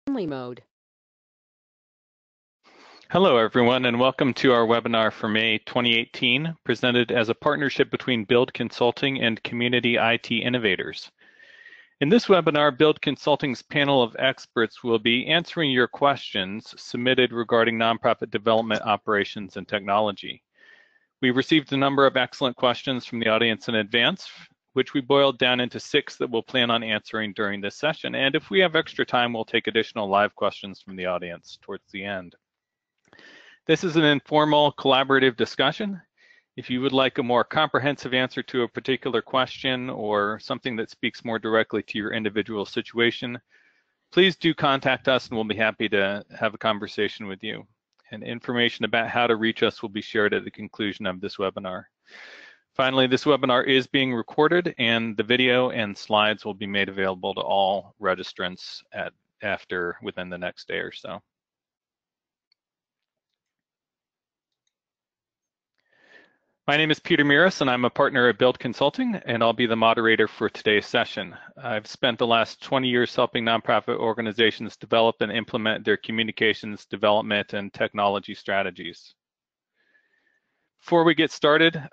Only mode. Hello, everyone, and welcome to our webinar for May 2018, presented as a partnership between Build Consulting and Community IT Innovators. In this webinar, Build Consulting's panel of experts will be answering your questions submitted regarding nonprofit development operations and technology. We received a number of excellent questions from the audience in advance, which we boiled down into 6 that we'll plan on answering during this session. And if we have extra time, we'll take additional live questions from the audience towards the end. This is an informal, collaborative discussion. If you would like a more comprehensive answer to a particular question or something that speaks more directly to your individual situation, please do contact us and we'll be happy to have a conversation with you. And information about how to reach us will be shared at the conclusion of this webinar. Finally, this webinar is being recorded and the video and slides will be made available to all registrants within the next day or so. My name is Peter Miras, and I'm a partner at Build Consulting, and I'll be the moderator for today's session. I've spent the last 20 years helping nonprofit organizations develop and implement their communications, development, and technology strategies. Before we get started,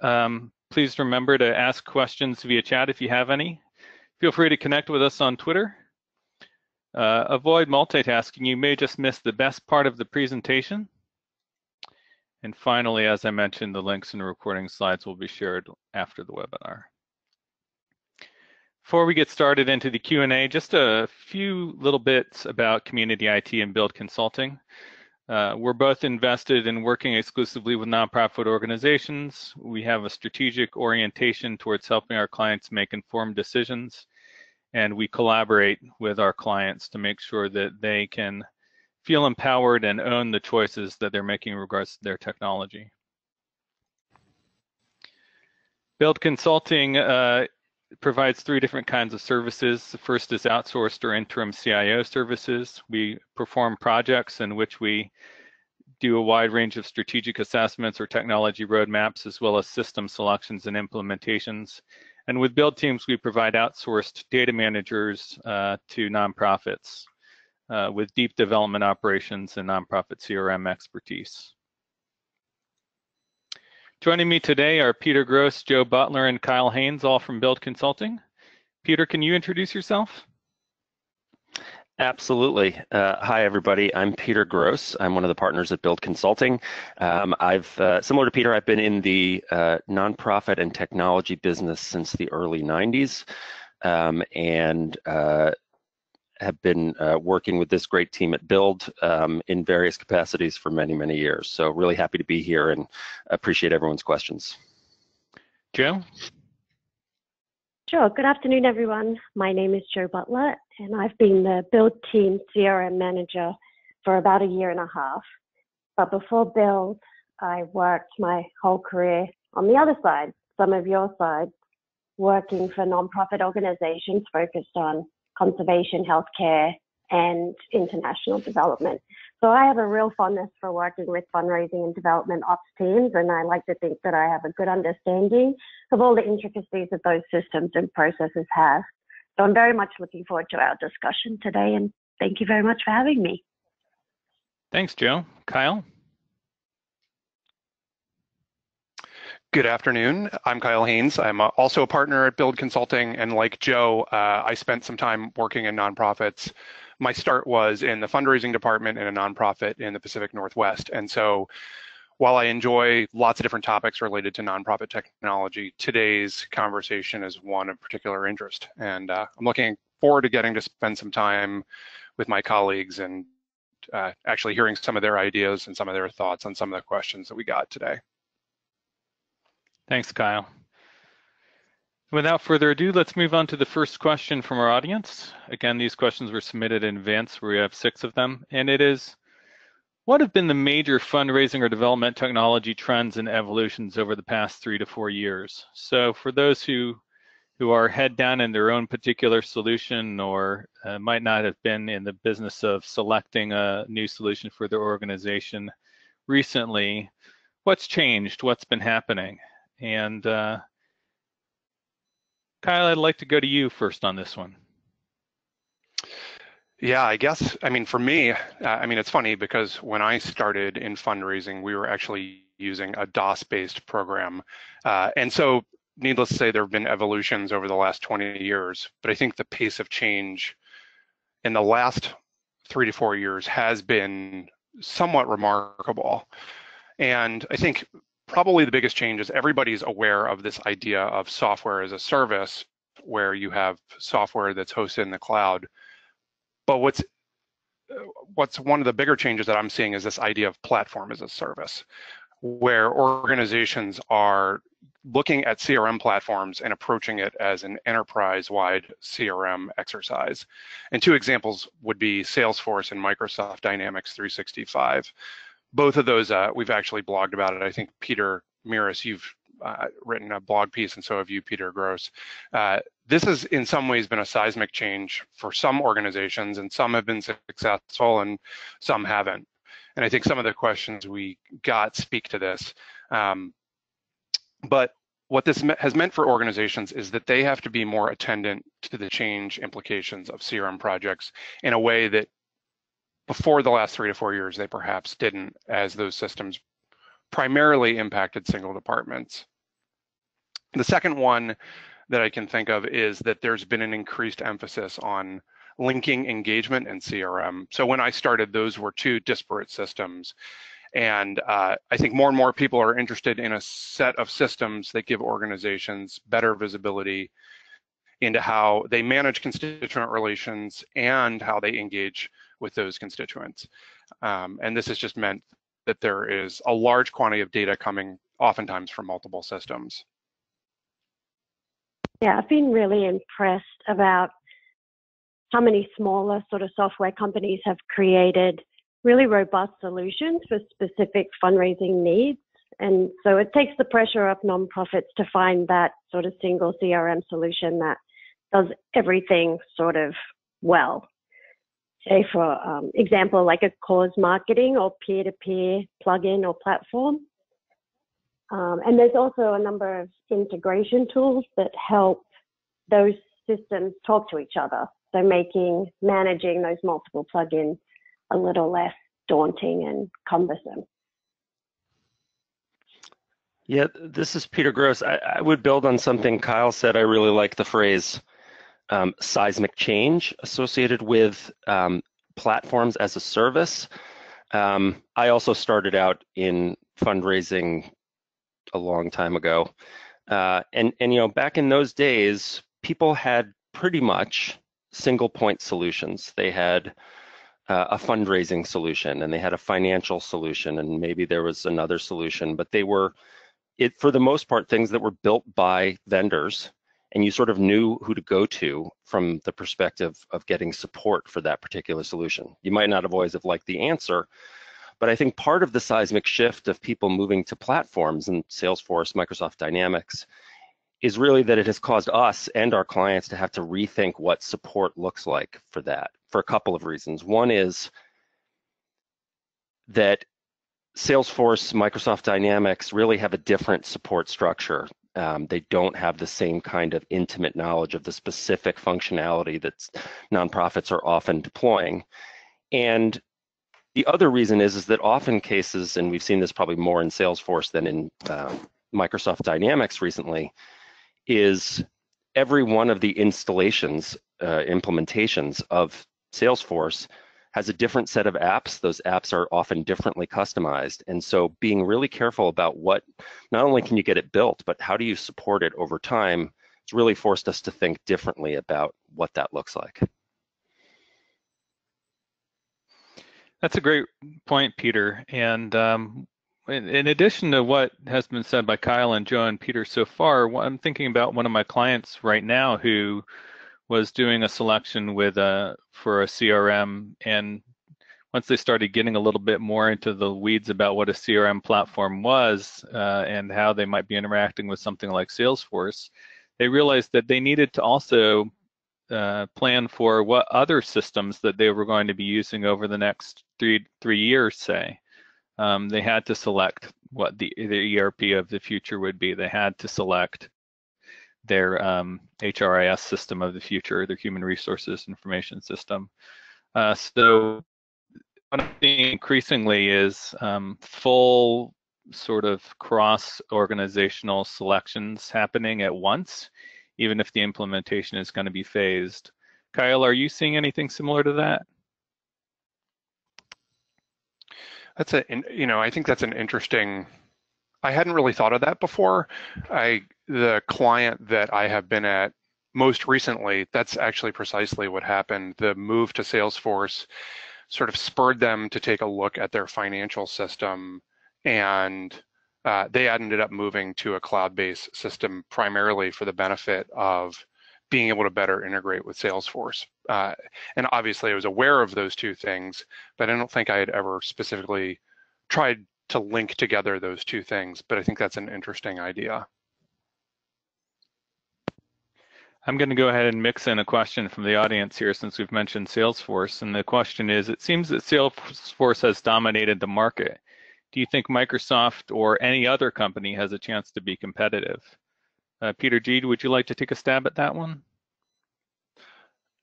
please remember to ask questions via chat if you have any. Feel free to connect with us on Twitter. Avoid multitasking. You may just miss the best part of the presentation. And finally, as I mentioned, the links and recording slides will be shared after the webinar. Before we get started into the Q&A, just a few little bits about Community IT and Build Consulting. We're both invested in working exclusively with nonprofit organizations. We have a strategic orientation towards helping our clients make informed decisions, and we collaborate with our clients to make sure that they can feel empowered and own the choices that they're making in regards to their technology. Build Consulting provides 3 different kinds of services. The first is outsourced or interim CIO services. We perform projects in which we do a wide range of strategic assessments or technology roadmaps, as well as system selections and implementations. And with Build Teams, we provide outsourced data managers to nonprofits. With deep development operations and nonprofit CRM expertise. Joining me today are Peter Gross, Joe Butler, and Kyle Haynes, all from Build Consulting. Peter, can you introduce yourself? Absolutely. Hi, everybody. I'm Peter Gross. I'm one of the partners at Build Consulting. Similar to Peter, I've been in the nonprofit and technology business since the early 90s. Have been working with this great team at Build in various capacities for many, many years. So really happy to be here and appreciate everyone's questions. Joe? Sure. Good afternoon, everyone. My name is Joe Butler, and I've been the Build Team CRM manager for about 1.5 years. But before Build, I worked my whole career on the other side, some of your side, working for nonprofit organizations focused on conservation, healthcare, and international development. So I have a real fondness for working with fundraising and development ops teams, and I like to think that I have a good understanding of all the intricacies that those systems and processes have. So I'm very much looking forward to our discussion today, and thank you very much for having me. Thanks, Joe. Kyle? Good afternoon. I'm Kyle Haynes. I'm also a partner at Build Consulting, and like Joe, I spent some time working in nonprofits. My start was in the fundraising department in a nonprofit in the Pacific Northwest. And so while I enjoy lots of different topics related to nonprofit technology, today's conversation is one of particular interest. And I'm looking forward to getting to spend some time with my colleagues and actually hearing some of their ideas and some of their thoughts on some of the questions that we got today. Thanks, Kyle. Without further ado, let's move on to the first question from our audience. Again, these questions were submitted in advance. We have 6 of them, and it is, what have been the major fundraising or development technology trends and evolutions over the past 3 to 4 years? So for those who are head down in their own particular solution or might not have been in the business of selecting a new solution for their organization recently, what's changed? What's been happening? And Kyle, I'd like to go to you first on this one. Yeah, I guess, I mean, for me, it's funny because when I started in fundraising, we were actually using a DOS-based program. And so, needless to say, there have been evolutions over the last 20 years, but I think the pace of change in the last 3 to 4 years has been somewhat remarkable. And I think probably the biggest change is everybody's aware of this idea of software as a service, where you have software that's hosted in the cloud. But what's one of the bigger changes that I'm seeing is this idea of platform as a service, where organizations are looking at CRM platforms and approaching it as an enterprise-wide CRM exercise. And two examples would be Salesforce and Microsoft Dynamics 365. Both of those, we've actually blogged about it. I think Peter Miras, you've written a blog piece, and so have you, Peter Gross. This has in some ways been a seismic change for some organizations, and some have been successful and some haven't. And I think some of the questions we got speak to this. But what this has meant for organizations is that they have to be more attendant to the change implications of CRM projects in a way that before the last 3 to 4 years, they perhaps didn't, as those systems primarily impacted single departments. The second one that I can think of is that there's been an increased emphasis on linking engagement and CRM. So when I started, those were two disparate systems. And I think more and more people are interested in a set of systems that give organizations better visibility into how they manage constituent relations and how they engage with those constituents. And this has just meant that there is a large quantity of data coming oftentimes from multiple systems. Yeah, I've been really impressed about how many smaller sort of software companies have created really robust solutions for specific fundraising needs. And so it takes the pressure off nonprofits to find that sort of single CRM solution that does everything sort of well. Say for example, like a cause marketing or peer-to-peer plugin or platform. And there's also a number of integration tools that help those systems talk to each other. So managing those multiple plugins a little less daunting and cumbersome. Yeah, this is Peter Gross. I would build on something Kyle said. I really like the phrase seismic change associated with platforms as a service. I also started out in fundraising a long time ago. And back in those days, people had pretty much single point solutions. They had a fundraising solution and they had a financial solution, and maybe there was another solution, but they were, for the most part, things that were built by vendors, and you sort of knew who to go to from the perspective of getting support for that particular solution. You might not have always have liked the answer, but I think part of the seismic shift of people moving to platforms and Salesforce, Microsoft Dynamics, is really that it has caused us and our clients to have to rethink what support looks like for that, for a couple of reasons. One is that Salesforce, Microsoft Dynamics really have a different support structure. They don't have the same kind of intimate knowledge of the specific functionality that nonprofits are often deploying. And the other reason is that often cases, and we've seen this probably more in Salesforce than in Microsoft Dynamics recently, is every one of the installations, implementations of Salesforce has a different set of apps. Those apps are often differently customized. And so being really careful about what, not only can you get it built, but how do you support it over time, it's really forced us to think differently about what that looks like. That's a great point, Peter. And in addition to what has been said by Kyle and Joe and Peter so far, I'm thinking about one of my clients right now who was doing a selection for a CRM, and once they started getting a little bit more into the weeds about what a CRM platform was and how they might be interacting with something like Salesforce, they realized that they needed to also plan for what other systems that they were going to be using over the next three years, say. They had to select what the ERP of the future would be. They had to select their HRIS system of the future, their human resources information system. So what I'm seeing increasingly is full sort of cross-organizational selections happening at once, even if the implementation is going to be phased. Kyle, are you seeing anything similar to that? That's I think that's an interesting, I hadn't really thought of that before. The client that I have been at most recently, that's actually precisely what happened. The move to Salesforce sort of spurred them to take a look at their financial system, and they ended up moving to a cloud-based system primarily for the benefit of being able to better integrate with Salesforce. And obviously I was aware of those two things, but I don't think I had ever specifically tried to link together those two things, but I think that's an interesting idea. I'm going to go ahead and mix in a question from the audience here since we've mentioned Salesforce. And the question is, it seems that Salesforce has dominated the market. Do you think Microsoft or any other company has a chance to be competitive? Peter G., would you like to take a stab at that one?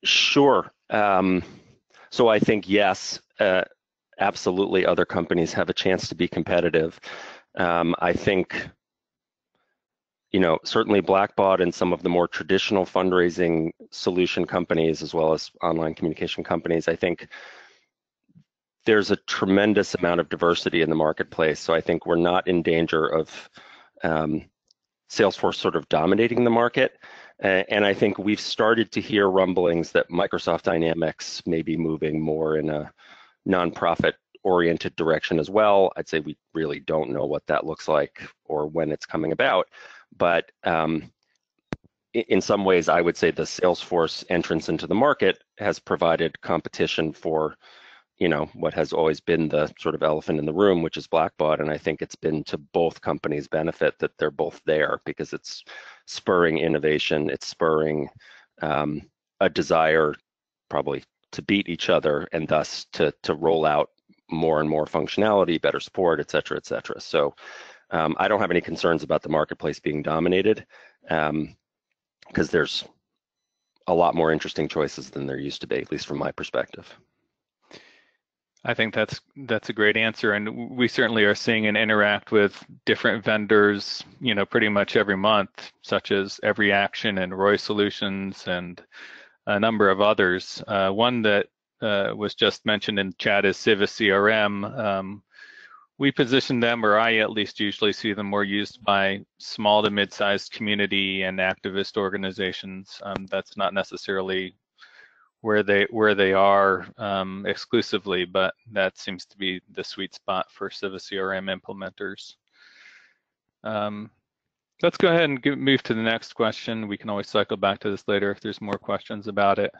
Sure. So I think yes, absolutely other companies have a chance to be competitive. I think, certainly Blackbaud and some of the more traditional fundraising solution companies, as well as online communication companies, I think there's a tremendous amount of diversity in the marketplace. So I think we're not in danger of Salesforce sort of dominating the market. And I think we've started to hear rumblings that Microsoft Dynamics may be moving more in a nonprofit oriented direction as well. I'd say we really don't know what that looks like or when it's coming about. But in some ways, I would say the Salesforce entrance into the market has provided competition for, what has always been the sort of elephant in the room, which is Blackbaud. And I think it's been to both companies' benefit that they're both there, because it's spurring innovation, it's spurring a desire probably to beat each other, and thus to roll out more and more functionality, better support, et cetera, et cetera. So I don't have any concerns about the marketplace being dominated, because there's a lot more interesting choices than there used to be, at least from my perspective. I think that's a great answer, and we certainly are seeing and interact with different vendors, pretty much every month, such as EveryAction and Roy Solutions and a number of others. One that was just mentioned in chat is CivaCRM. We position them, or I at least usually see them more used by small to mid-sized community and activist organizations. That's not necessarily where they are exclusively, but that seems to be the sweet spot for CivaCRM implementers. Let's go ahead and move to the next question. We can always cycle back to this later if there's more questions about it.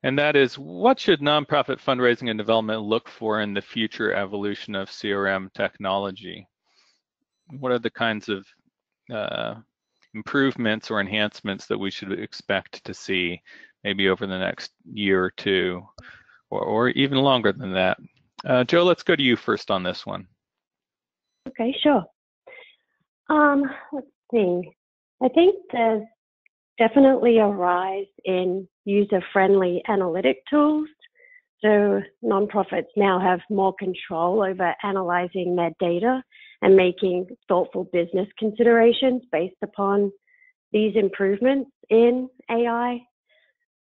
And that is, what should nonprofit fundraising and development look for in the future evolution of CRM technology? What are the kinds of improvements or enhancements that we should expect to see maybe over the next year or two, or even longer than that? Joe, let's go to you first on this one. Okay, sure. Let's see. I think there's definitely a rise in user-friendly analytic tools. So nonprofits now have more control over analyzing their data and making thoughtful business considerations based upon these improvements in AI.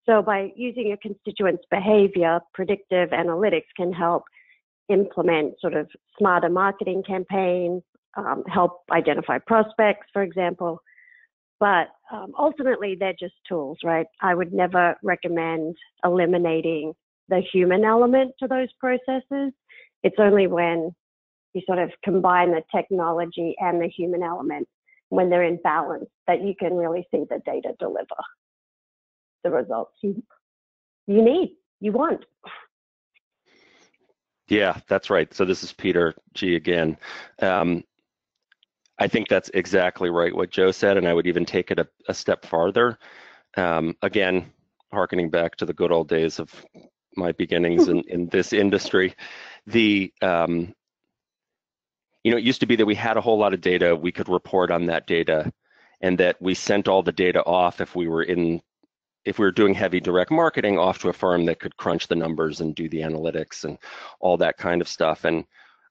So by using a constituent's behavior, predictive analytics can help implement sort of smarter marketing campaigns, help identify prospects, for example. But ultimately, they're just tools, right? I would never recommend eliminating the human element to those processes. It's only when you sort of combine the technology and the human element, when they're in balance, that you can really see the data deliver the results you need, you want. Yeah, that's right. So this is Peter G. again. I think that's exactly right what Joe said, and I would even take it a step farther. Again, hearkening back to the good old days of my beginnings in this industry, it used to be that we had a whole lot of data, we could report on that data, and that we sent all the data off if we were in if we were doing heavy direct marketing, off to a firm that could crunch the numbers and do the analytics and all that kind of stuff. And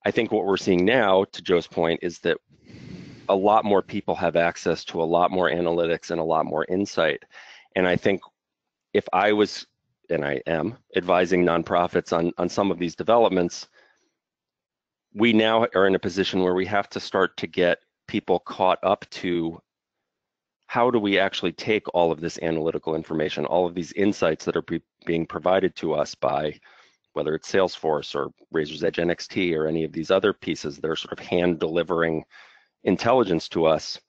I think what we're seeing now, to Joe's point, is that a lot more people have access to a lot more analytics and a lot more insight. And I think if I was, and I am, advising nonprofits on some of these developments, we now are in a position where we have to start to get people caught up to how do we actually take all of this analytical information, all of these insights that are being provided to us by whether it's Salesforce or Razor's Edge NXT or any of these other pieces that are sort of hand delivering intelligence to us.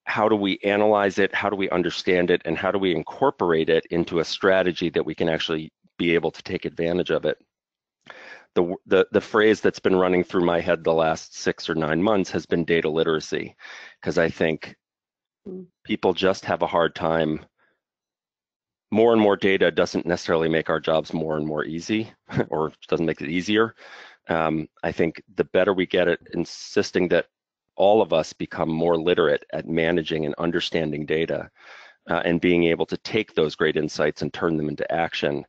How do we analyze it? How do we understand it? And how do we incorporate it into a strategy that we can actually be able to take advantage of it? The phrase that's been running through my head the last 6 or 9 months has been data literacy, because I think people just have a hard time. More and more data doesn't necessarily make our jobs more and more easy, or doesn't make it easier. I think the better we get at insisting that all of us become more literate at managing and understanding data and being able to take those great insights and turn them into action.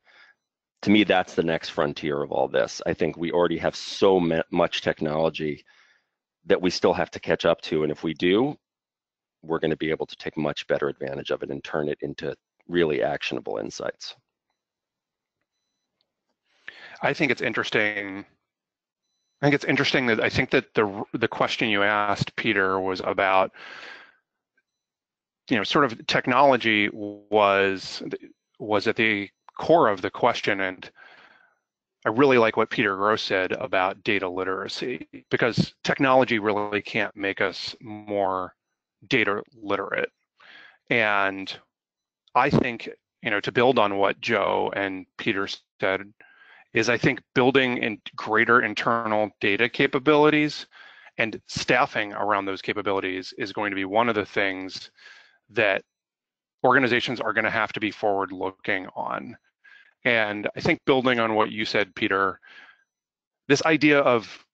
To me, that's the next frontier of all this. I think we already have so much technology that we still have to catch up to. And if we do, we're going to be able to take much better advantage of it and turn it into really actionable insights. I think it's interesting. That the question you asked, Peter, was about, sort of technology was at the core of the question. And I really like what Peter Gross said about data literacy, because technology really can't make us more data literate. And I think, to build on what Joe and Peter said, is I think building in greater internal data capabilities and staffing around those capabilities is going to be one of the things that organizations are going to have to be forward-looking on. And I think building on what you said, Peter, this idea of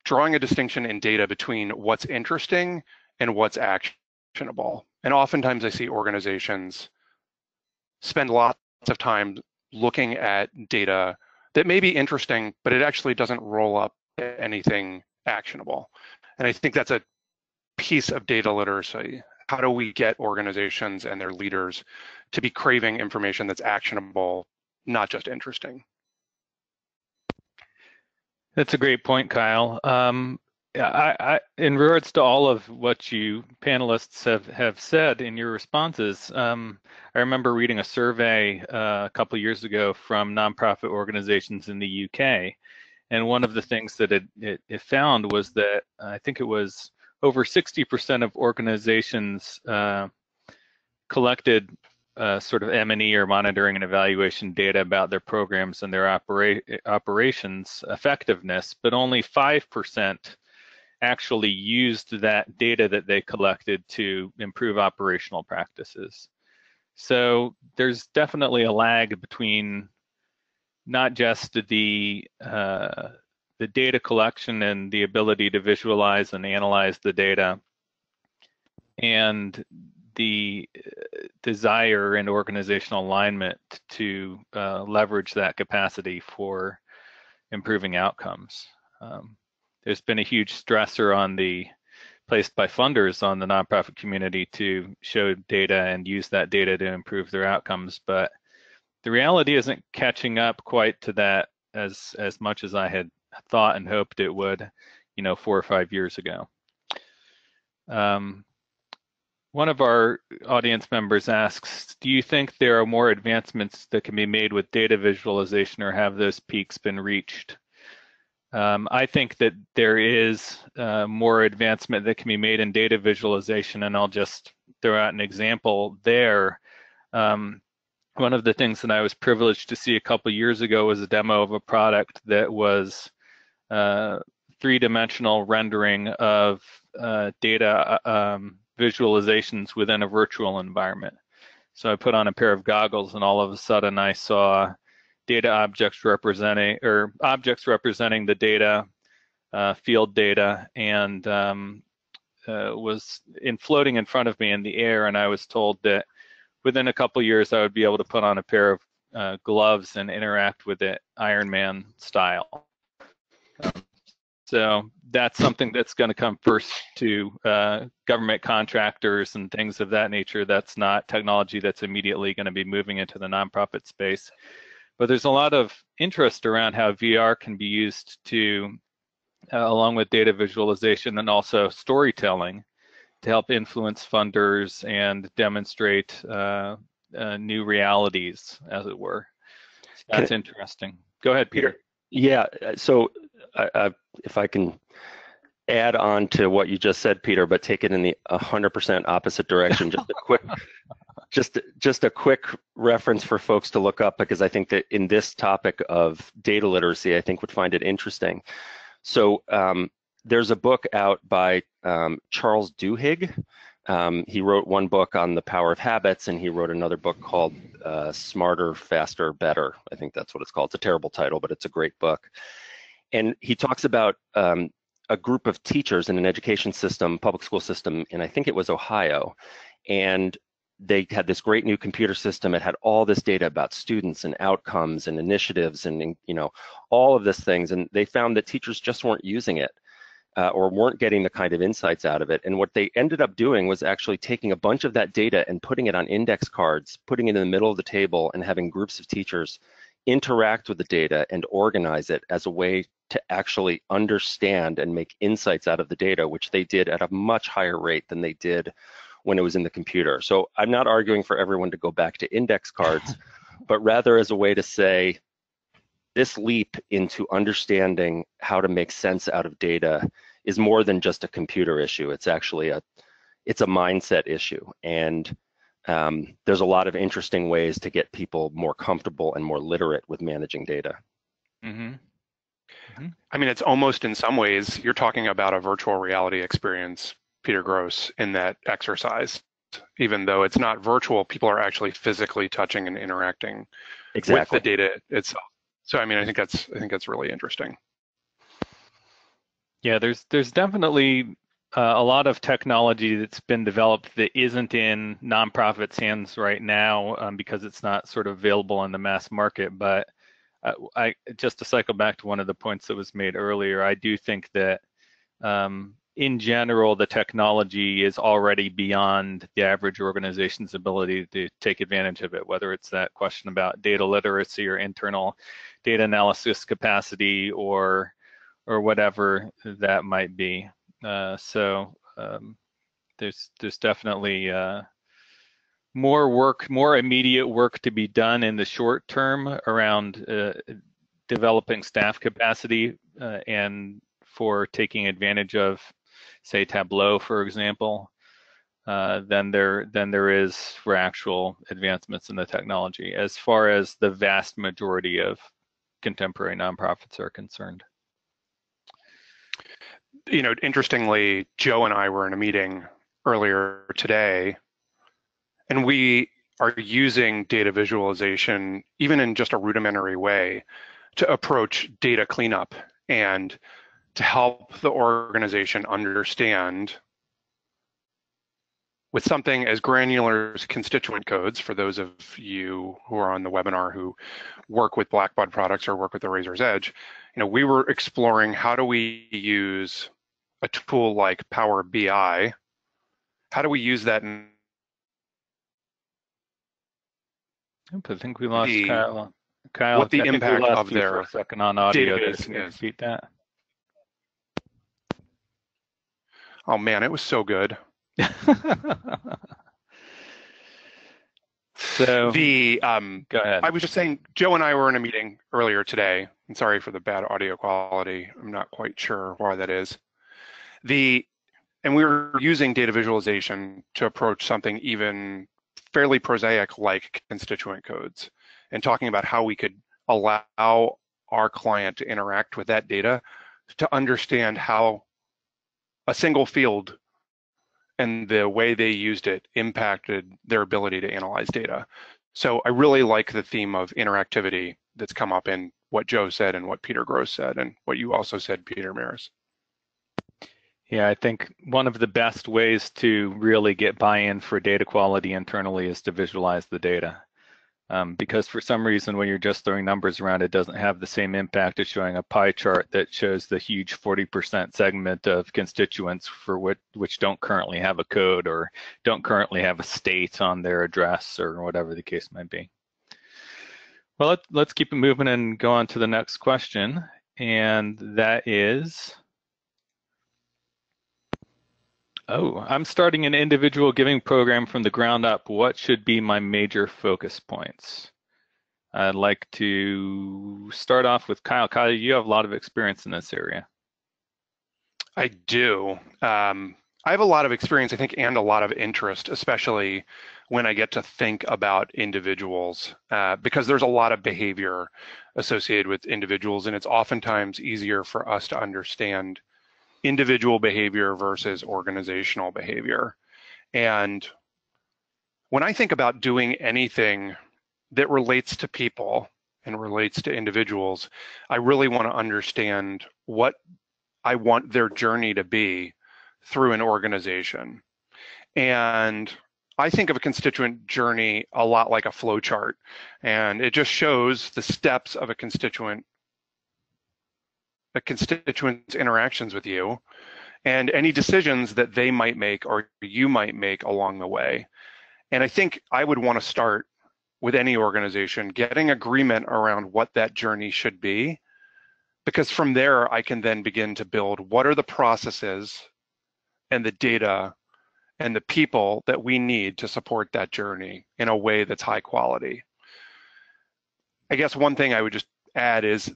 drawing a distinction in data between what's interesting and what's actionable. And oftentimes I see organizations spend lots of time looking at data that may be interesting, but it actually doesn't roll up anything actionable. And I think that's a piece of data literacy. How do we get organizations and their leaders to be craving information that's actionable, not just interesting? That's a great point, Kyle. In regards to all of what you panelists have said in your responses, I remember reading a survey a couple of years ago from nonprofit organizations in the UK, and one of the things that it found was that I think it was over 60% of organizations collected sort of M&E or monitoring and evaluation data about their programs and their operations effectiveness, but only 5% actually used that data that they collected to improve operational practices. So there's definitely a lag between not just the data collection and the ability to visualize and analyze the data, and the desire and organizational alignment to leverage that capacity for improving outcomes. There's been a huge stressor placed by funders on the nonprofit community to show data and use that data to improve their outcomes, but the reality isn't catching up quite to that as much as I had thought and hoped it would, 4 or 5 years ago. One of our audience members asks, do you think there are more advancements that can be made with data visualization, or have those peaks been reached? I think that there is more advancement that can be made in data visualization, and I'll just throw out an example there. One of the things that I was privileged to see a couple years ago was a demo of a product that was three-dimensional rendering of data visualizations within a virtual environment. So I put on a pair of goggles, and all of a sudden I saw data objects representing the data, field data, and was floating in front of me in the air, and I was told that within a couple years, I would be able to put on a pair of gloves and interact with it Iron Man style. So that's something that's going to come first to government contractors and things of that nature. That's not technology that's immediately going to be moving into the nonprofit space. But there's a lot of interest around how VR can be used to, along with data visualization and also storytelling, to help influence funders and demonstrate new realities, as it were. So that's interesting. Go ahead, Peter. Yeah, so if I can add on to what you just said, Peter, but take it in the 100% opposite direction, just a quick, just a quick reference for folks to look up, because I think that in this topic of data literacy, I think would find it interesting. So there's a book out by Charles Duhigg. He wrote one book on the power of habits, and he wrote another book called Smarter, Faster, Better. I think that's what it's called. It's a terrible title, but it's a great book. And he talks about a group of teachers in an education system, public school system, and I think it was Ohio. And they had this great new computer system. It had all this data about students and outcomes and initiatives and, you know, all of these things. And they found that teachers just weren't using it. Or weren't getting the kind of insights out of it. And what they ended up doing was actually taking a bunch of that data and putting it on index cards, putting it in the middle of the table, and having groups of teachers interact with the data and organize it as a way to actually understand and make insights out of the data, which they did at a much higher rate than they did when it was in the computer. So I'm not arguing for everyone to go back to index cards, but rather as a way to say, this leap into understanding how to make sense out of data is more than just a computer issue. It's actually it's a mindset issue. And there's a lot of interesting ways to get people more comfortable and more literate with managing data. Mm-hmm. Mm-hmm. I mean, it's almost in some ways, you're talking about a virtual reality experience, Peter Gross, in that exercise. Even though it's not virtual, people are actually physically touching and interacting with the data itself. So I mean, I think that's really interesting. Yeah, there's definitely a lot of technology that's been developed that isn't in nonprofits' hands right now because it's not sort of available in the mass market. But I just to cycle back to one of the points that was made earlier, I do think that in general, the technology is already beyond the average organization's ability to take advantage of it, whether it's that question about data literacy or internal data analysis capacity or whatever that might be. So there's definitely more immediate work to be done in the short term around developing staff capacity and for taking advantage of, say, Tableau, for example, than there is for actual advancements in the technology, as far as the vast majority of contemporary nonprofits are concerned. You know, interestingly, Joe and I were in a meeting earlier today, and we are using data visualization, even in just a rudimentary way, to approach data cleanup and to help the organization understand, with something as granular as constituent codes, for those of you who are on the webinar who work with Blackbaud products or work with the Razor's Edge, you know, we were exploring how do we use a tool like Power BI, how do we use that in I think we lost Kyle. Kyle, what the impact of their for a second on audio. database Can you repeat that? Oh man, it was so good. So go ahead. I was just saying, Joe and I were in a meeting earlier today, and sorry for the bad audio quality. I'm not quite sure why that is. And we were using data visualization to approach something even fairly prosaic like constituent codes, and talking about how we could allow our client to interact with that data to understand how a single field and the way they used it impacted their ability to analyze data. So I really like the theme of interactivity that's come up in what Joe said and what Peter Gross said and what you also said, Peter Maris. Yeah, I think one of the best ways to really get buy-in for data quality internally is to visualize the data. Because for some reason, when you're just throwing numbers around, it doesn't have the same impact as showing a pie chart that shows the huge 40% segment of constituents for which don't currently have a code or don't currently have a state on their address or whatever the case might be. Well, let's keep it moving and go on to the next question. And that is, I'm starting an individual giving program from the ground up. What should be my major focus points? I'd like to start off with Kyle. Kyle, you have a lot of experience in this area. I do. I have a lot of experience, I think, and a lot of interest, especially when I get to think about individuals, because there's a lot of behavior associated with individuals, and it's oftentimes easier for us to understand individual behavior versus organizational behavior. And when I think about doing anything that relates to people and relates to individuals, I really want to understand what I want their journey to be through an organization. And I think of a constituent journey a lot like a flow chart, and it just shows the steps of a constituent's interactions with you and any decisions that they might make or you might make along the way. And I think I would want to start with any organization, getting agreement around what that journey should be, because from there I can then begin to build what are the processes and the data and the people that we need to support that journey in a way that's high quality. I guess one thing I would just add is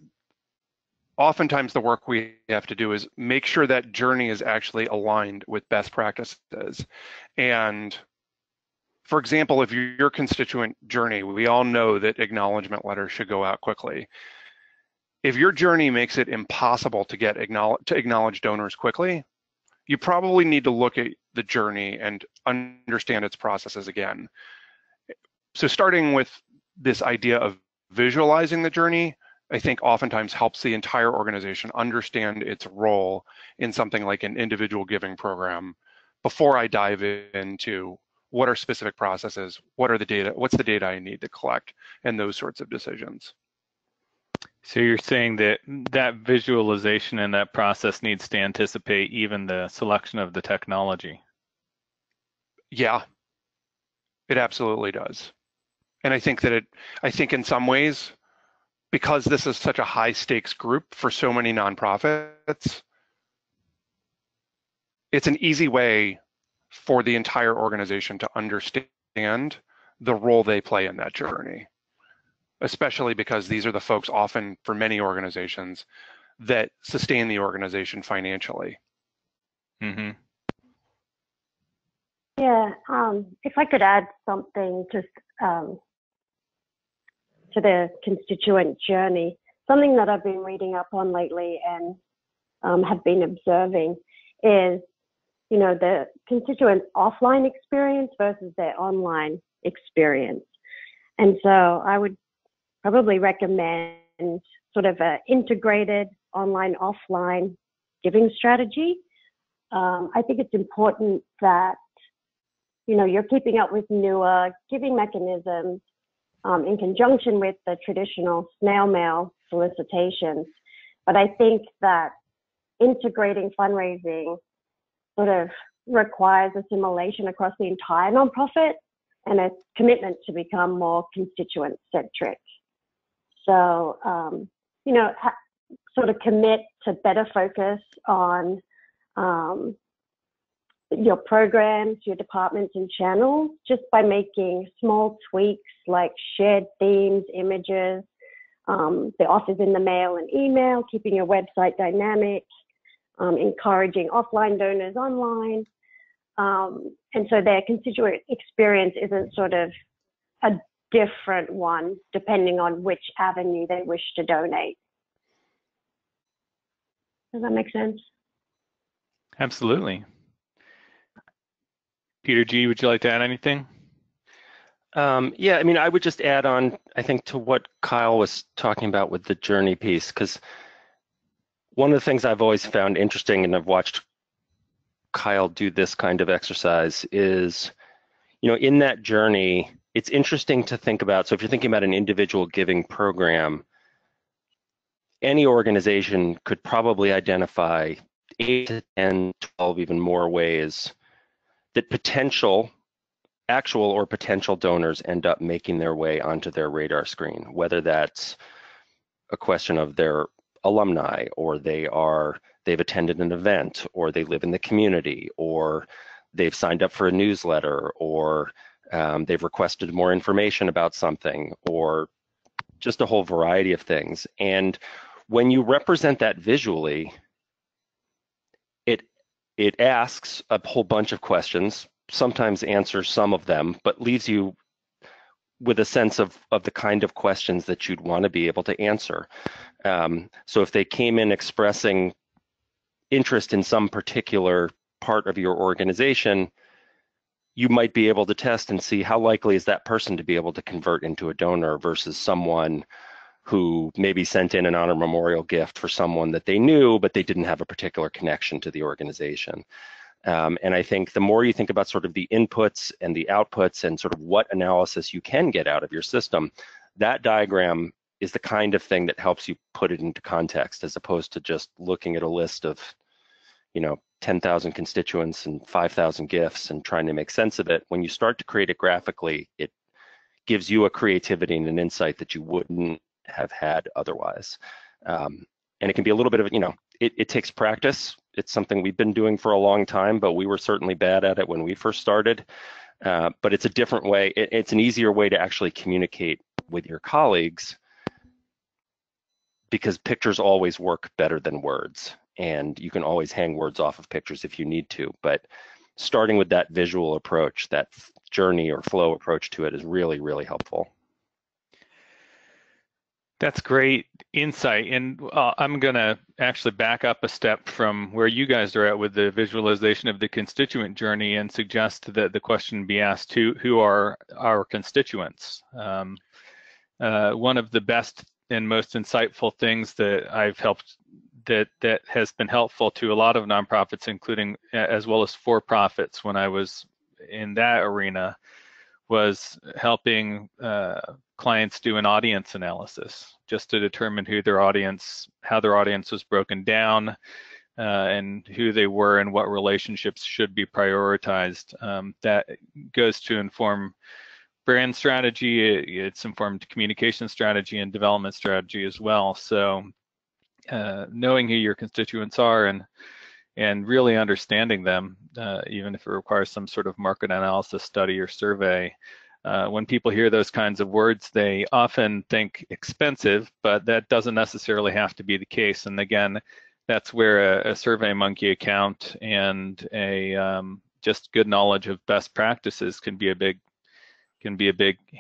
oftentimes the work we have to do is make sure that journey is actually aligned with best practices. And for example, if your constituent journey, we all know that acknowledgement letters should go out quickly. If your journey makes it impossible to acknowledge donors quickly, you probably need to look at the journey and understand its processes again. So starting with this idea of visualizing the journey, I think oftentimes helps the entire organization understand its role in something like an individual giving program before I dive into what are specific processes, what are the data, what's the data I need to collect, and those sorts of decisions. So you're saying that that visualization and that process needs to anticipate even the selection of the technology. Yeah, it absolutely does. And I think in some ways, because this is such a high stakes group for so many nonprofits, it's an easy way for the entire organization to understand the role they play in that journey, especially because these are the folks often for many organizations that sustain the organization financially. Mm-hmm. Yeah, if I could add something just to the constituent journey, something that I've been reading up on lately and have been observing is, you know, the constituent's offline experience versus their online experience. And so I would probably recommend sort of an integrated online offline giving strategy. I think it's important that, you know, you're keeping up with newer giving mechanisms in conjunction with the traditional snail mail solicitations. But I think that integrating fundraising sort of requires assimilation across the entire nonprofit and a commitment to become more constituent centric. So, you know, sort of commit to better focus on your programs, your departments and channels, just by making small tweaks like shared themes, images, the offers in the mail and email, keeping your website dynamic, encouraging offline donors online. And so their constituent experience isn't sort of a different one depending on which avenue they wish to donate. Does that make sense? Absolutely. Peter G., would you like to add anything? Yeah, I mean, I would just add on, I think, to what Kyle was talking about with the journey piece, because one of the things I've always found interesting, and I've watched Kyle do this kind of exercise is, in that journey, it's interesting to think about. So if you're thinking about an individual giving program, any organization could probably identify 8 to 10, 12, even more ways that actual or potential donors end up making their way onto their radar screen, whether that's a question of their alumni, or they've attended an event, or they live in the community, or they've signed up for a newsletter, or they've requested more information about something, or just a whole variety of things. And when you represent that visually, it asks a whole bunch of questions, sometimes answers some of them, but leaves you with a sense of the kind of questions that you'd want to be able to answer. So if they came in expressing interest in some particular part of your organization, you might be able to test and see how likely is that person to be able to convert into a donor versus someone who maybe sent in an honor memorial gift for someone that they knew, but they didn't have a particular connection to the organization. And I think the more you think about sort of the inputs and the outputs and sort of what analysis you can get out of your system, that diagram is the kind of thing that helps you put it into context, as opposed to just looking at a list of, 10,000 constituents and 5,000 gifts and trying to make sense of it. When you start to create it graphically, it gives you a creativity and an insight that you wouldn't have had otherwise. And it can be a little bit of, it takes practice. It's something we've been doing for a long time, but we were certainly bad at it when we first started. But it's a different way. It's an easier way to actually communicate with your colleagues, because pictures always work better than words. And you can always hang words off of pictures if you need to. But starting with that visual approach, that journey or flow approach to it is really, really helpful. That's great insight. And I'm going to actually back up a step from where you guys are at with the visualization of the constituent journey and suggest that the question be asked, who are our constituents? One of the best and most insightful things that I've helped, that has been helpful to a lot of nonprofits, including as well as for-profits when I was in that arena, was helping clients do an audience analysis just to determine how their audience was broken down, and who they were and what relationships should be prioritized. That goes to inform brand strategy. It's informed communication strategy and development strategy as well. So knowing who your constituents are and really understanding them, even if it requires some sort of market analysis study or survey. When people hear those kinds of words, they often think expensive, but that doesn't necessarily have to be the case. And again, that's where a SurveyMonkey account and a just good knowledge of best practices can be a big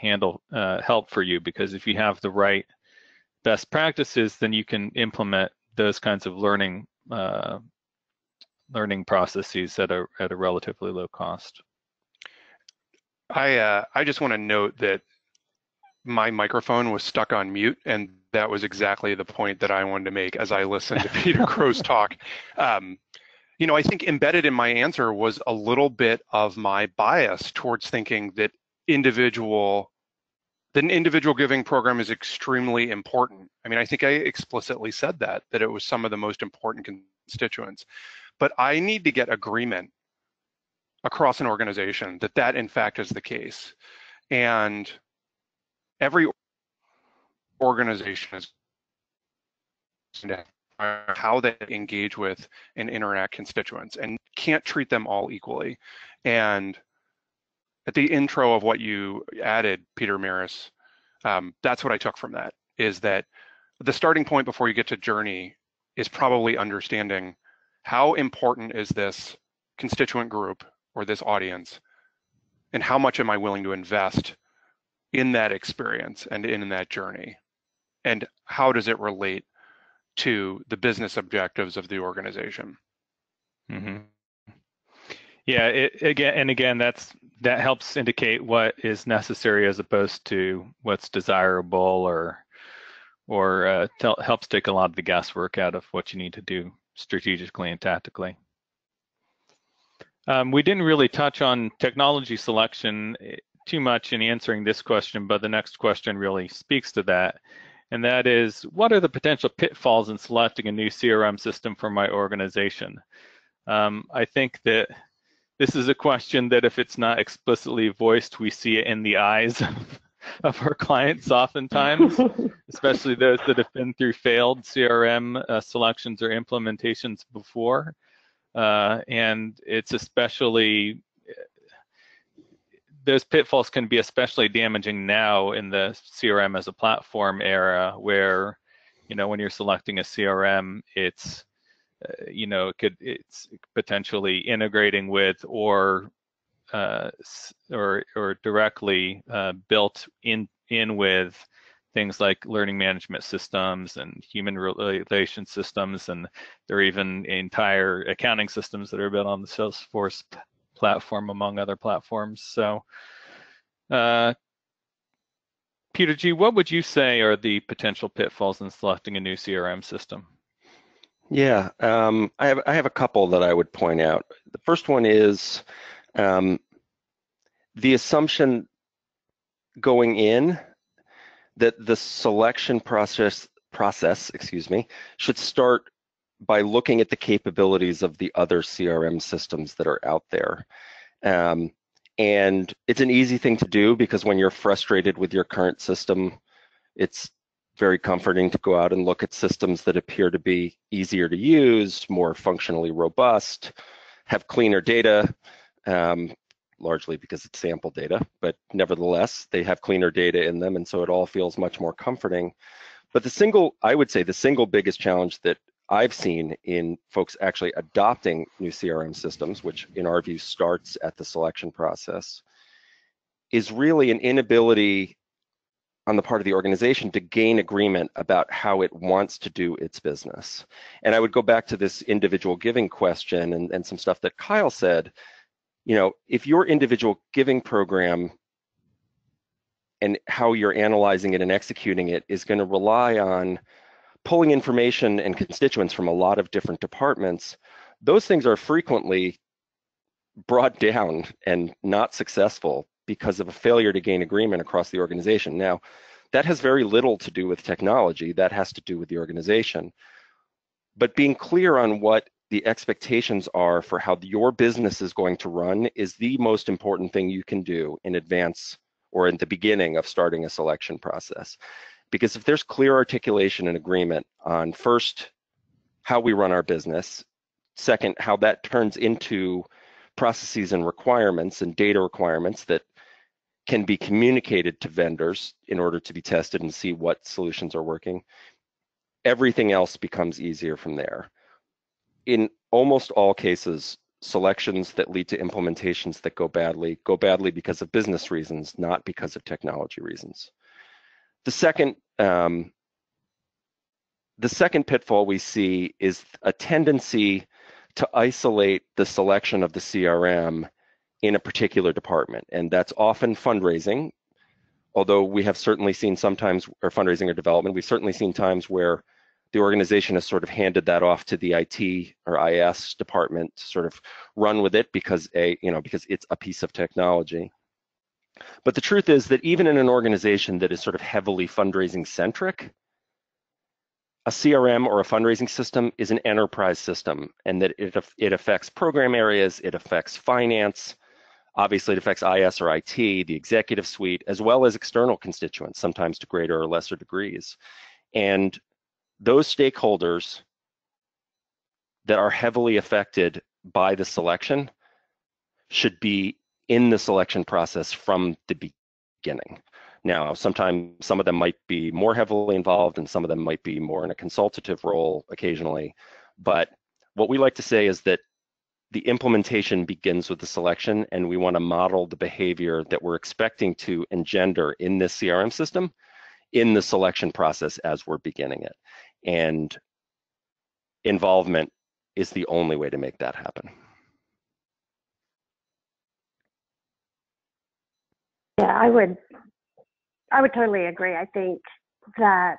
help for you, because if you have the right best practices, then you can implement those kinds of learning processes at a relatively low cost. I just want to note that my microphone was stuck on mute, and that was exactly the point that I wanted to make as I listened to Peter Gross talk. I think embedded in my answer was a little bit of my bias towards thinking that an individual giving program is extremely important. I mean, I think I explicitly said that it was some of the most important constituents, but I need to get agreement across an organization that in fact is the case. And every organization is how they engage with and interact constituents, and can't treat them all equally. And at the intro of what you added, Peter Maris, that's what I took from that, is that the starting point before you get to journey is probably understanding how important is this constituent group or this audience, and how much am I willing to invest in that experience and in that journey, and how does it relate to the business objectives of the organization? Mm-hmm. Yeah, again, that helps indicate what is necessary as opposed to what's desirable, or helps take a lot of the guesswork out of what you need to do strategically and tactically. We didn't really touch on technology selection too much in answering this question, but the next question really speaks to that. And that is, what are the potential pitfalls in selecting a new CRM system for my organization? I think that this is a question that if it's not explicitly voiced, we see it in the eyes of our clients oftentimes, especially those that have been through failed CRM selections or implementations before. And it's especially, those pitfalls can be especially damaging now in the CRM as a platform era where, when you're selecting a CRM, it's, it's potentially integrating with or directly built in with things like learning management systems and human relation systems, and there are even entire accounting systems that are built on the Salesforce platform, among other platforms. So, Peter G., what would you say are the potential pitfalls in selecting a new CRM system? Yeah, I have a couple that I would point out. The first one is the assumption going in that the selection process, should start by looking at the capabilities of the other CRM systems that are out there. And it's an easy thing to do because when you're frustrated with your current system, it's very comforting to go out and look at systems that appear to be easier to use, more functionally robust, have cleaner data, largely because it's sample data, but nevertheless, they have cleaner data in them, and so it all feels much more comforting. But I would say the single biggest challenge that I've seen in folks actually adopting new CRM systems, which in our view starts at the selection process, is really an inability on the part of the organization to gain agreement about how it wants to do its business. And I would go back to this individual giving question and some stuff that Kyle said. If your individual giving program and how you're analyzing it and executing it is going to rely on pulling information and constituents from a lot of different departments, those things are frequently brought down and not successful because of a failure to gain agreement across the organization. Now, that has very little to do with technology. That has to do with the organization. But being clear on what the expectations are for how your business is going to run is the most important thing you can do in advance or in the beginning of starting a selection process. Because if there's clear articulation and agreement on first, how we run our business, second, how that turns into processes and requirements and data requirements that can be communicated to vendors in order to be tested and see what solutions are working, everything else becomes easier from there. In almost all cases, selections that lead to implementations that go badly because of business reasons, not because of technology reasons. The second pitfall we see is a tendency to isolate the selection of the CRM in a particular department, and that's often fundraising, although we have certainly seen sometimes, or fundraising or development, we've certainly seen times where the organization has sort of handed that off to the IT or IS department to sort of run with it because it's a piece of technology. But the truth is that even in an organization that is sort of heavily fundraising centric, a CRM or a fundraising system is an enterprise system, and that it affects program areas, it affects finance, obviously it affects IS or IT, the executive suite, as well as external constituents, sometimes to greater or lesser degrees. And those stakeholders that are heavily affected by the selection should be in the selection process from the beginning. Now, sometimes some of them might be more heavily involved and some of them might be more in a consultative role occasionally. But what we like to say is that the implementation begins with the selection, and we want to model the behavior that we're expecting to engender in this CRM system in the selection process as we're beginning it. And involvement is the only way to make that happen. Yeah, I would totally agree. I think that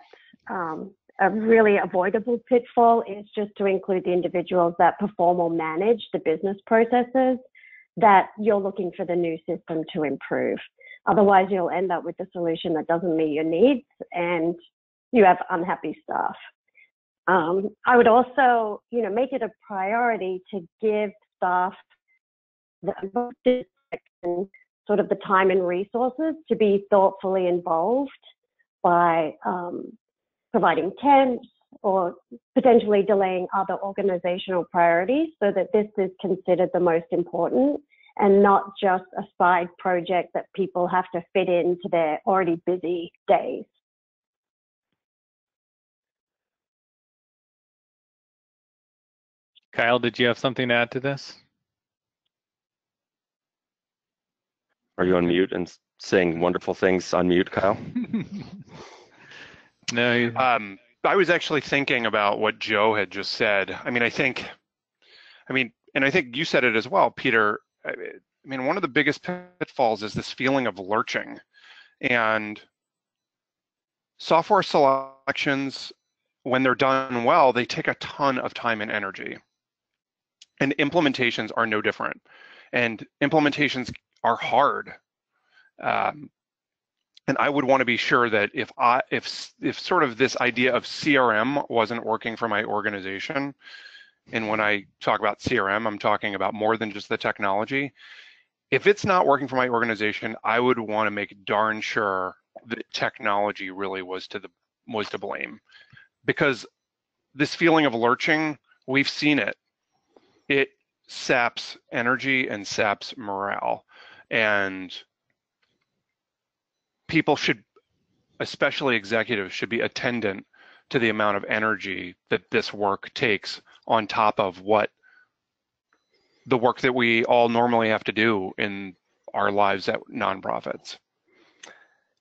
a really avoidable pitfall is just to include the individuals that perform or manage the business processes that you're looking for the new system to improve. Otherwise, you'll end up with a solution that doesn't meet your needs and you have unhappy staff. I would also, make it a priority to give staff the sort of the time and resources to be thoughtfully involved by providing temps or potentially delaying other organizational priorities so that this is considered the most important and not just a side project that people have to fit into their already busy days. Kyle, did you have something to add to this? Are you on mute and saying wonderful things on mute, Kyle? No. I was actually thinking about what Joe had just said. And I think you said it as well, Peter. One of the biggest pitfalls is this feeling of lurching. And software selections, when they're done well, they take a ton of time and energy. And implementations are no different. And implementations are hard. And I would want to be sure that if sort of this idea of CRM wasn't working for my organization, and when I talk about CRM, I'm talking about more than just the technology. If it's not working for my organization, I would want to make darn sure that technology really was to blame, because this feeling of lurching, we've seen it. It saps energy and saps morale, and people should, especially executives, should be attendant to the amount of energy that this work takes on top of what the work that we all normally have to do in our lives at nonprofits.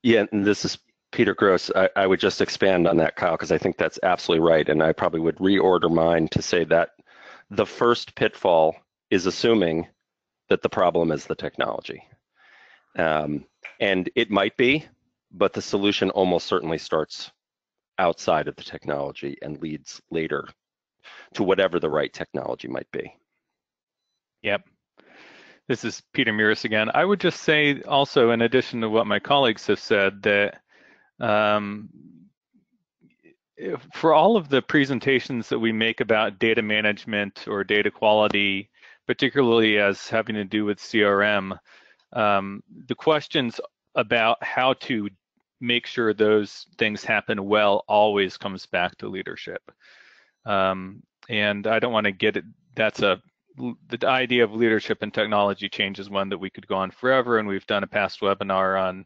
Yeah, and this is Peter Gross. I would just expand on that, Kyle, because I think that's absolutely right. And I probably would reorder mine to say that the first pitfall is assuming that the problem is the technology. And it might be, but the solution almost certainly starts outside of the technology and leads later to whatever the right technology might be. Yep. This is Peter Muris again. I would just say also, in addition to what my colleagues have said, that for all of the presentations that we make about data management or data quality, particularly as having to do with CRM, the questions about how to make sure those things happen well always comes back to leadership. And I don't want to get it, the idea of leadership and technology change is one that we could go on forever, and we've done a past webinar on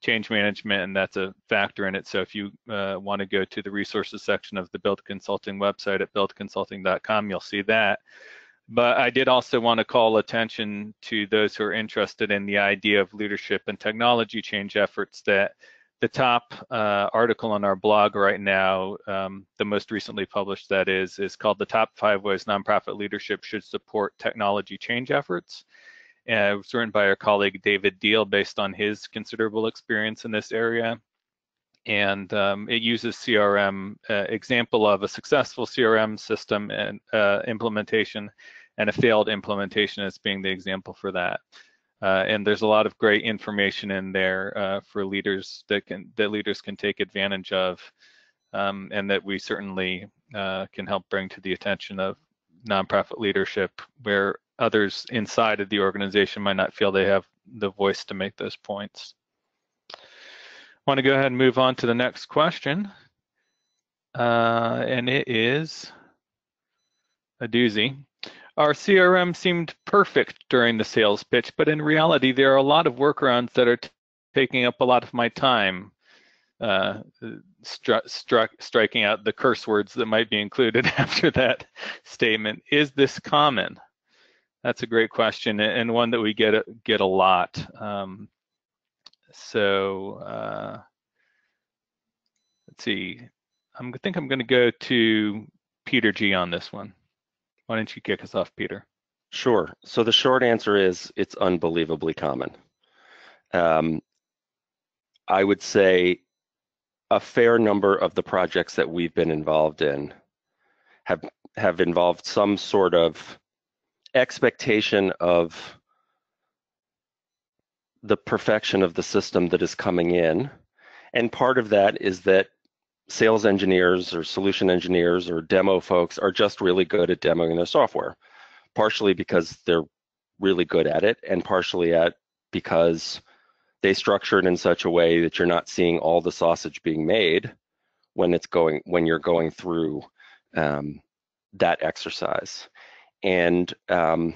change management, and that's a factor in it. So if you want to go to the resources section of the Build Consulting website at buildconsulting.com, you'll see that. But I did also want to call attention to those who are interested in the idea of leadership and technology change efforts, that the top article on our blog right now, the most recently published that is called The Top 5 Ways Nonprofit Leadership Should Support Technology Change Efforts. It was written by our colleague David Deal based on his considerable experience in this area. And it uses CRM, example of a successful CRM system and implementation, and a failed implementation as being the example for that. And there's a lot of great information in there for leaders that leaders can take advantage of, and that we certainly can help bring to the attention of nonprofit leadership, where others inside of the organization might not feel they have the voice to make those points. I want to go ahead and move on to the next question, and it is a doozy. Our CRM seemed perfect during the sales pitch, but in reality, there are a lot of workarounds that are taking up a lot of my time, striking out the curse words that might be included after that statement. Is this common? That's a great question, and one that we get a lot. Let's see. I think I'm going to go to Peter G on this one. Why don't you kick us off, Peter? Sure. So the short answer is it's unbelievably common. I would say a fair number of the projects that we've been involved in have involved some sort of expectation of the perfection of the system that is coming in. And part of that is that sales engineers or solution engineers or demo folks are just really good at demoing their software, partially because they're really good at it, and partially because they structure it in such a way that you're not seeing all the sausage being made when you're going through that exercise. And I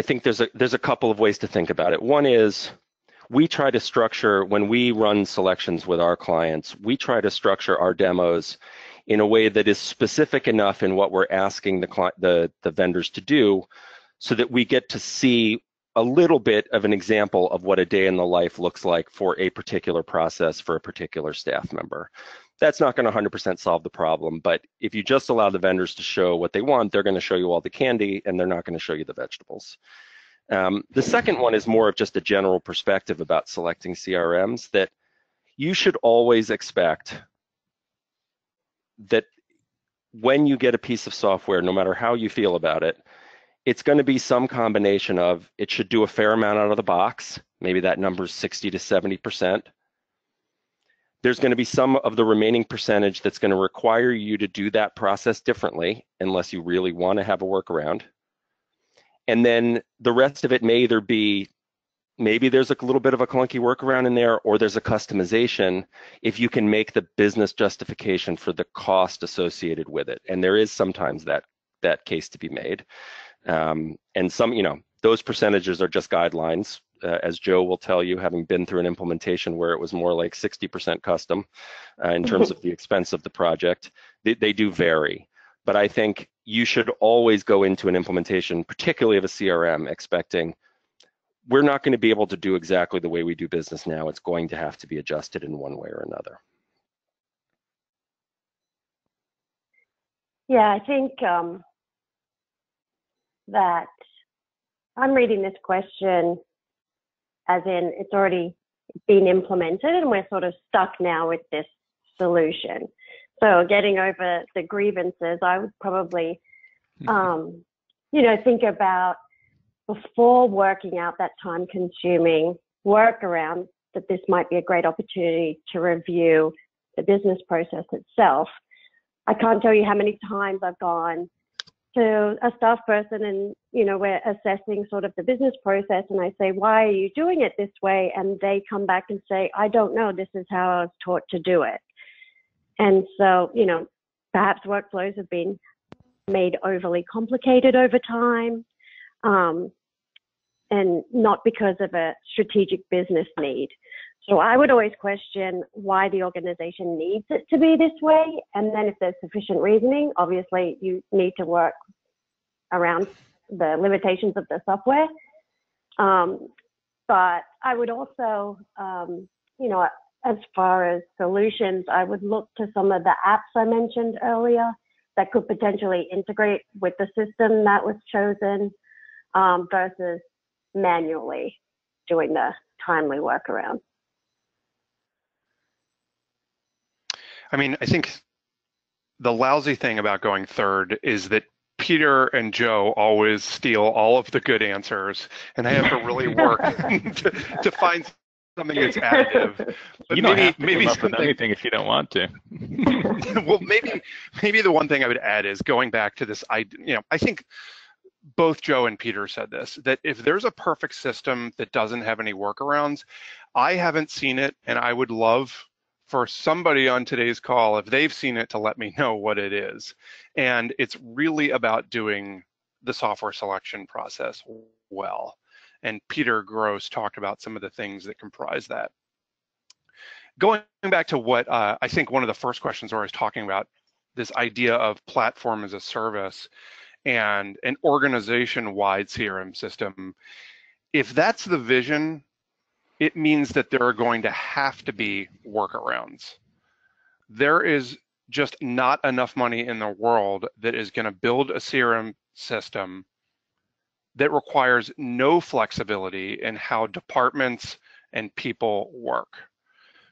think there's a couple of ways to think about it. One is, we try to structure, when we run selections with our clients, we try to structure our demos in a way that is specific enough in what we're asking the vendors to do, so that we get to see a little bit of an example of what a day in the life looks like for a particular process for a particular staff member. That's not going to 100% solve the problem, but if you just allow the vendors to show what they want, they're going to show you all the candy and they're not going to show you the vegetables. The second one is more of just a general perspective about selecting CRMs, that you should always expect that when you get a piece of software, no matter how you feel about it, it's going to be some combination of, it should do a fair amount out of the box. Maybe that number is 60 to 70%. There's going to be some of the remaining percentage that's going to require you to do that process differently, unless you really want to have a workaround. And then the rest of it may either be, maybe there's a little bit of a clunky workaround in there, or there's a customization if you can make the business justification for the cost associated with it. And there is sometimes that case to be made. And some, those percentages are just guidelines. As Joe will tell you, having been through an implementation where it was more like 60% custom in terms of the expense of the project, they do vary. But I think you should always go into an implementation, particularly of a CRM, expecting we're not going to be able to do exactly the way we do business now. It's going to have to be adjusted in one way or another. Yeah, I think that I'm reading this question as in it's already been implemented and we're sort of stuck now with this solution. So getting over the grievances, I would probably, think about, before working out that time-consuming workaround, that this might be a great opportunity to review the business process itself. I can't tell you how many times I've gone to a staff person and, we're assessing sort of the business process, and I say, why are you doing it this way? And they come back and say, I don't know, this is how I was taught to do it. And so, perhaps workflows have been made overly complicated over time, and not because of a strategic business need. So I would always question why the organization needs it to be this way. And then if there's sufficient reasoning, obviously you need to work around the limitations of the software. But I would also, as far as solutions, I would look to some of the apps I mentioned earlier that could potentially integrate with the system that was chosen, versus manually doing the timely workaround. I mean, I think the lousy thing about going third is that Peter and Joe always steal all of the good answers, and I have to really work to find something that's additive. But you don't have to come up with anything if you don't want to. Well, maybe the one thing I would add is going back to this. I think both Joe and Peter said this, that if there's a perfect system that doesn't have any workarounds, I haven't seen it, and I would love for somebody on today's call, if they've seen it, to let me know what it is. And it's really about doing the software selection process well. And Peter Gross talked about some of the things that comprise that. Going back to what I think one of the first questions where I was talking about, this idea of platform as a service and an organization-wide CRM system, if that's the vision, it means that there are going to have to be workarounds. There is just not enough money in the world that is going to build a CRM system that requires no flexibility in how departments and people work.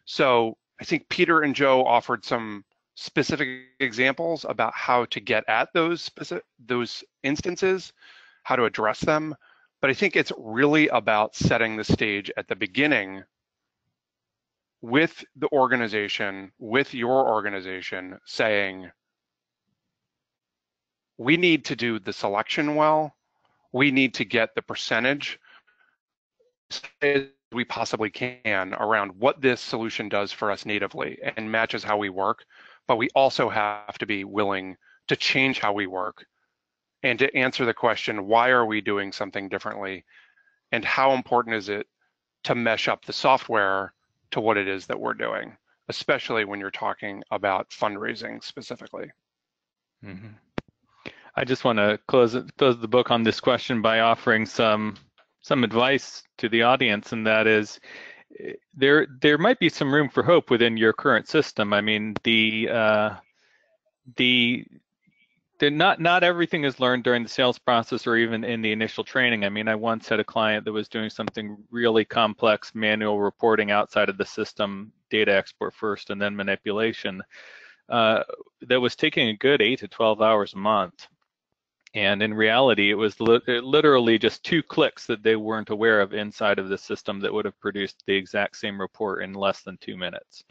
So I think Peter and Joe offered some specific examples about how to get at those instances, how to address them. But I think it's really about setting the stage at the beginning with the organization, with your organization, saying, we need to do the selection well. We need to get the percentage as we possibly can around what this solution does for us natively and matches how we work. But we also have to be willing to change how we work and to answer the question, why are we doing something differently? And how important is it to mesh up the software to what it is that we're doing, especially when you're talking about fundraising specifically. Mm-hmm. I just want to close the book on this question by offering some advice to the audience, and that is, there might be some room for hope within your current system. I mean, not everything is learned during the sales process or even in the initial training. I mean, I once had a client that was doing something really complex, manual reporting outside of the system, data export first and then manipulation, that was taking a good 8 to 12 hours a month. And in reality, it was literally just 2 clicks that they weren't aware of inside of the system that would have produced the exact same report in less than 2 minutes.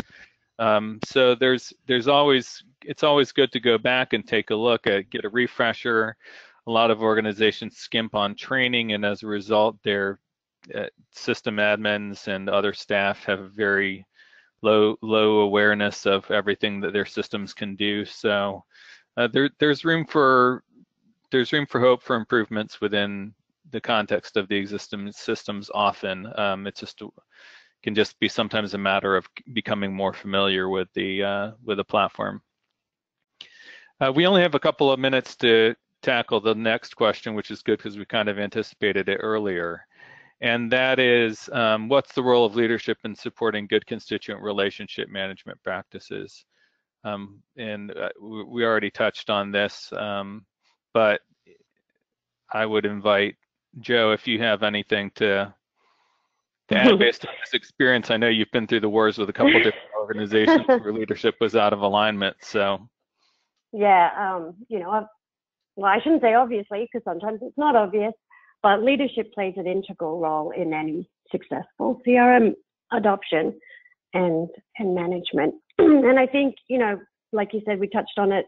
So it's always good to go back and take a look at, get a refresher. A lot of organizations skimp on training, and as a result, their system admins and other staff have very low awareness of everything that their systems can do. So there's room for hope for improvements within the context of the existing systems. Often, can just be sometimes a matter of becoming more familiar with the platform. We only have a couple of minutes to tackle the next question, which is good because we kind of anticipated it earlier. And that is, what's the role of leadership in supporting good constituent relationship management practices? And we already touched on this, but I would invite Joe, if you have anything to add based on this experience. I know you've been through the wars with a couple different organizations where leadership was out of alignment. So, yeah, well, I shouldn't say obviously, because sometimes it's not obvious, but leadership plays an integral role in any successful CRM adoption and management. And I think, like you said, we touched on it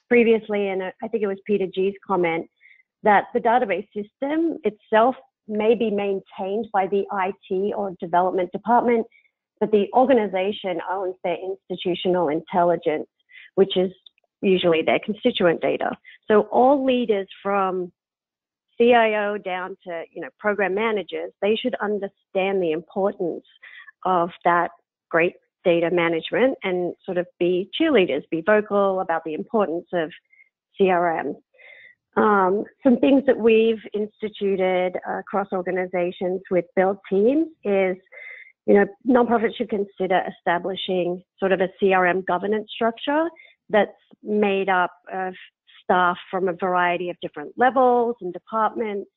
previously, and I think it was Peter G's comment that the database system itself may be maintained by the IT or development department, but the organization owns their institutional intelligence, which is usually their constituent data. So all leaders from CIO down to program managers, they should understand the importance of that great data management and sort of be cheerleaders, be vocal about the importance of CRM. Some things that we've instituted across organizations with build teams is, nonprofits should consider establishing sort of a CRM governance structure that's made up of staff from a variety of different levels and departments.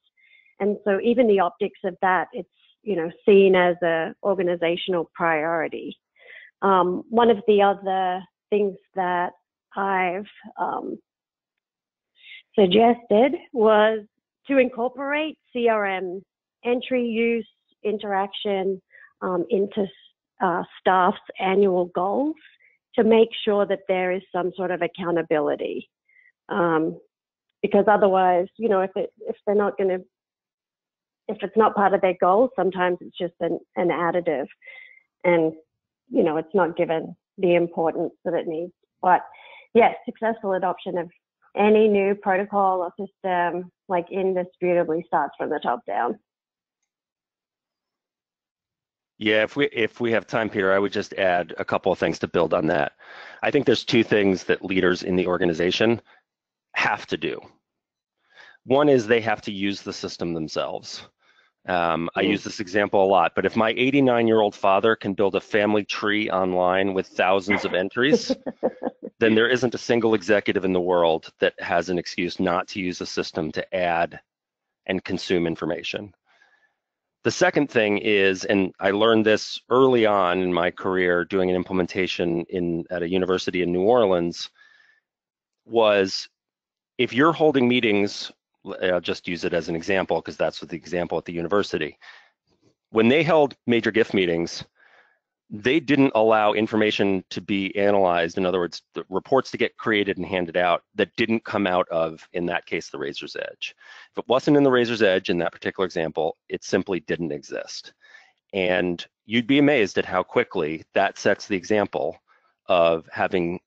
And so even the optics of that, it's, seen as a organizational priority. One of the other things that I've suggested was to incorporate CRM entry, use, interaction into staff's annual goals to make sure that there is some sort of accountability. Because otherwise, if it's not part of their goals, sometimes it's just an additive, and it's not given the importance that it needs. But yes, successful adoption of any new protocol or system, indisputably starts from the top down. Yeah, if we have time, Peter, I would just add a couple of things to build on that. I think there's 2 things that leaders in the organization have to do. One is they have to use the system themselves. I use this example a lot, but if my 89-year-old father can build a family tree online with thousands of entries, then there isn't a single executive in the world that has an excuse not to use a system to add and consume information. The second thing is, and I learned this early on in my career doing an implementation at a university in New Orleans, was if you're holding meetings I'll just use it as an example because that's what the example at the university. When they held major gift meetings, they didn't allow information to be analyzed. In other words, the reports to get created and handed out that didn't come out of, in that case, the Razor's Edge. If it wasn't in the Razor's Edge in that particular example, it simply didn't exist. And you'd be amazed at how quickly that sets the example of having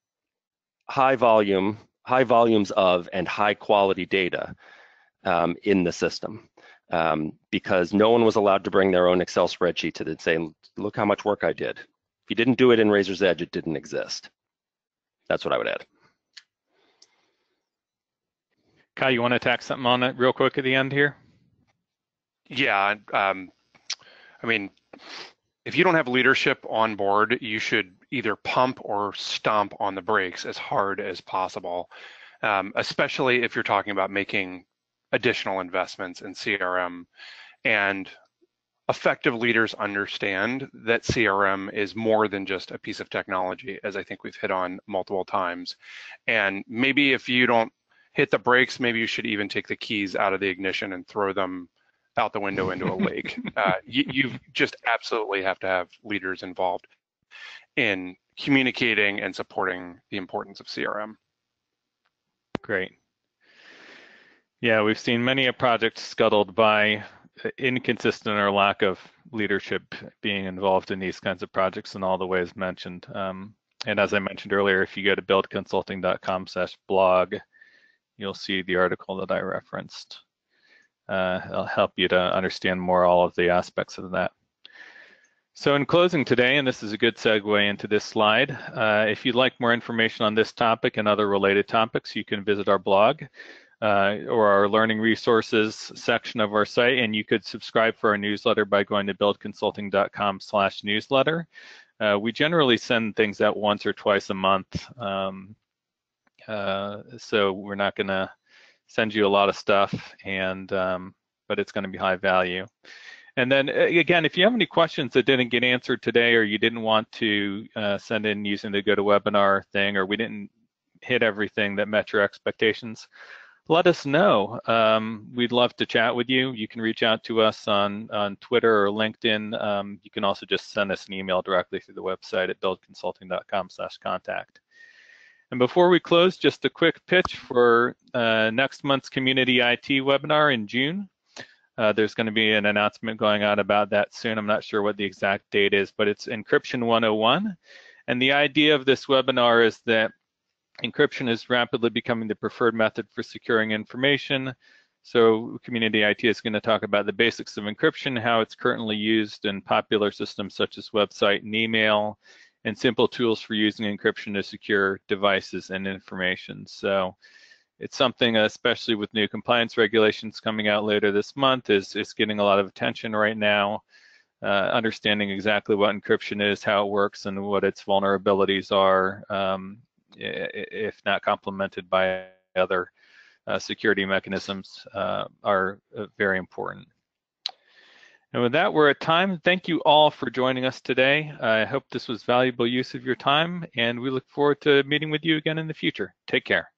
high volumes of and high quality data in the system. Because no one was allowed to bring their own Excel spreadsheet to say, look how much work I did. If you didn't do it in Razor's Edge, it didn't exist. That's what I would add. Kyle, you want to tack something on it real quick at the end here? Yeah, I mean, if you don't have leadership on board, you should either pump or stomp on the brakes as hard as possible, especially if you're talking about making additional investments in CRM. And effective leaders understand that CRM is more than just a piece of technology, as I think we've hit on multiple times. And maybe if you don't hit the brakes, maybe you should even take the keys out of the ignition and throw them out the window into a lake. You just absolutely have to have leaders involved in communicating and supporting the importance of CRM. Great. Yeah, we've seen many a project scuttled by inconsistent or lack of leadership being involved in these kinds of projects in all the ways mentioned. And as I mentioned earlier, if you go to buildconsulting.com/blog, you'll see the article that I referenced. It'll help you to understand more all of the aspects of that. So in closing today, and this is a good segue into this slide, if you'd like more information on this topic and other related topics, you can visit our blog or our learning resources section of our site, and you could subscribe for our newsletter by going to buildconsulting.com/newsletter. We generally send things out once or twice a month, so we're not going to send you a lot of stuff, and but it's going to be high value. And then again, if you have any questions that didn't get answered today, or you didn't want to send in using the GoToWebinar thing, or we didn't hit everything that met your expectations, let us know. We'd love to chat with you. You can reach out to us on Twitter or LinkedIn. You can also just send us an email directly through the website at buildconsulting.com/contact. And before we close, just a quick pitch for next month's Community IT webinar in June. There's going to be an announcement going out about that soon. I'm not sure what the exact date is, but it's Encryption 101. And the idea of this webinar is that encryption is rapidly becoming the preferred method for securing information. So Community IT is going to talk about the basics of encryption, how it's currently used in popular systems such as website and email, and simple tools for using encryption to secure devices and information. So it's something, especially with new compliance regulations coming out later this month, is getting a lot of attention right now. Understanding exactly what encryption is, how it works, and what its vulnerabilities are, if not complemented by other security mechanisms, are very important. And with that, we're at time. Thank you all for joining us today. I hope this was valuable use of your time, and we look forward to meeting with you again in the future. Take care.